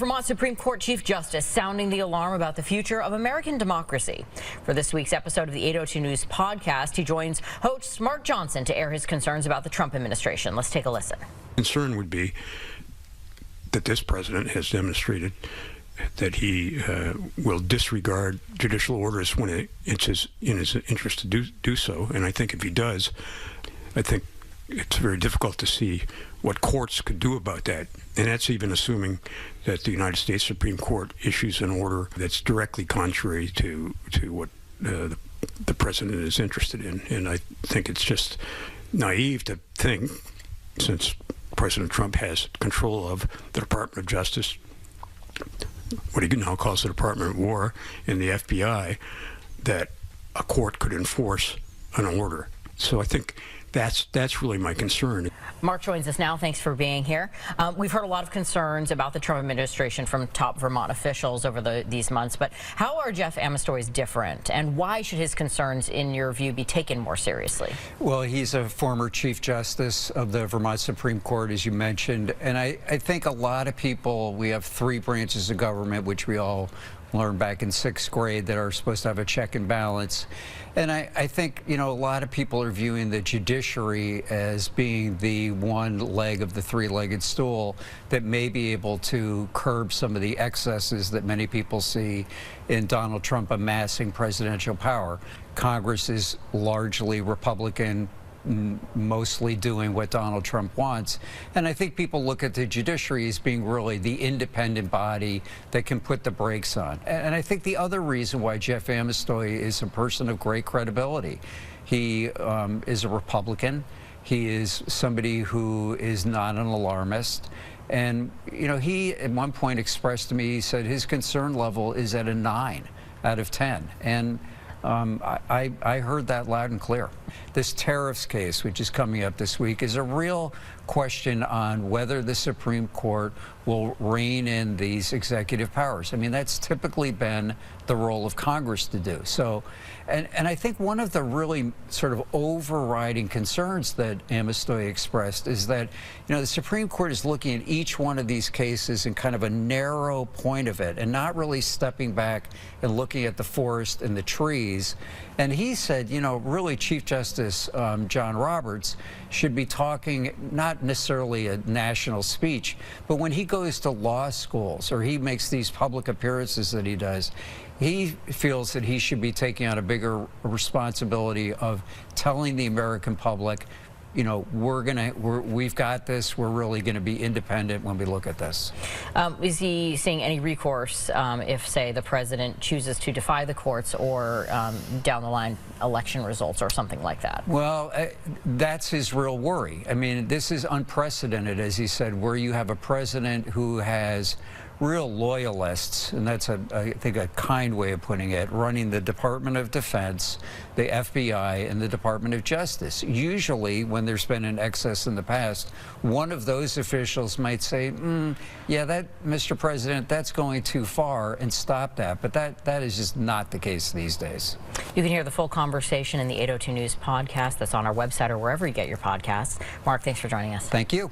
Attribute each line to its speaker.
Speaker 1: Vermont Supreme Court Chief Justice sounding the alarm about the future of American democracy. For this week's episode of the 802 News podcast, he joins host Mark Johnson to air his concerns about the Trump administration. Let's take a listen.
Speaker 2: Concern would be that this president has demonstrated that he will disregard judicial orders when it's in his interest to do so. And I think if he does, I think it's very difficult to see what courts could do about that. And that's even assuming that the United States Supreme Court issues an order that's directly contrary to what the president is interested in. And I think it's just naive to think, since President Trump has control of the Department of Justice, what he now calls the Department of War, and the FBI, that a court could enforce an order. So I think that's really my concern.
Speaker 1: Mark joins us now. Thanks for being here. We've heard a lot of concerns about the Trump administration from top Vermont officials over these months, but how are Jeff Amestoy's different, and why should his concerns, in your view, be taken more seriously?
Speaker 3: Well, he's a former Chief Justice of the Vermont Supreme Court, as you mentioned, and I think a lot of people, we have three branches of government, which we all learned back in 6th grade, that are supposed to have a check and balance. And I think, you know, a lot of people are viewing the judiciary as being the one leg of the three-legged stool that may be able to curb some of the excesses that many people see in Donald Trump amassing presidential power. Congress is largely Republican, mostly doing what Donald Trump wants. And I think people look at the judiciary as being really the independent body that can put the brakes on. And I think the other reason why Jeff Amestoy is a person of great credibility, he is a Republican. He is somebody who is not an alarmist. And, you know, he at one point expressed to me, he said his concern level is at a 9 out of 10. And I heard that loud and clear. This tariffs case, which is coming up this week, is a real question on whether the Supreme Court will rein in these executive powers. I mean, that's typically been the role of Congress to do. So, and I think one of the really sort of overriding concerns that Amestoy expressed is that, you know, the Supreme Court is looking at each one of these cases in kind of a narrow point of it and not really stepping back and looking at the forest and the trees. And he said, you know, really Chief Justice John Roberts should be talking not necessarily a national speech, but when he goes to law schools or he makes these public appearances that he does, he feels that he should be taking on a bigger responsibility of telling the American public, you know, we've got this, we're really going to be independent when we look at this.
Speaker 1: Is he seeing any recourse if, say, the president chooses to defy the courts or down the line election results or something like that? Well,
Speaker 3: that's his real worry. I mean, this is unprecedented, as he said, where you have a president who has real loyalists, and that's, I think, a kind way of putting it, running the Department of Defense, the FBI, and the Department of Justice. Usually, when there's been an excess in the past, one of those officials might say, yeah, that, Mr. President, that's going too far, and stop that. But that is just not the case these days.
Speaker 1: You can hear the full conversation in the 802 News podcast that's on our website or wherever you get your podcasts. Mark, thanks for joining us.
Speaker 3: Thank you.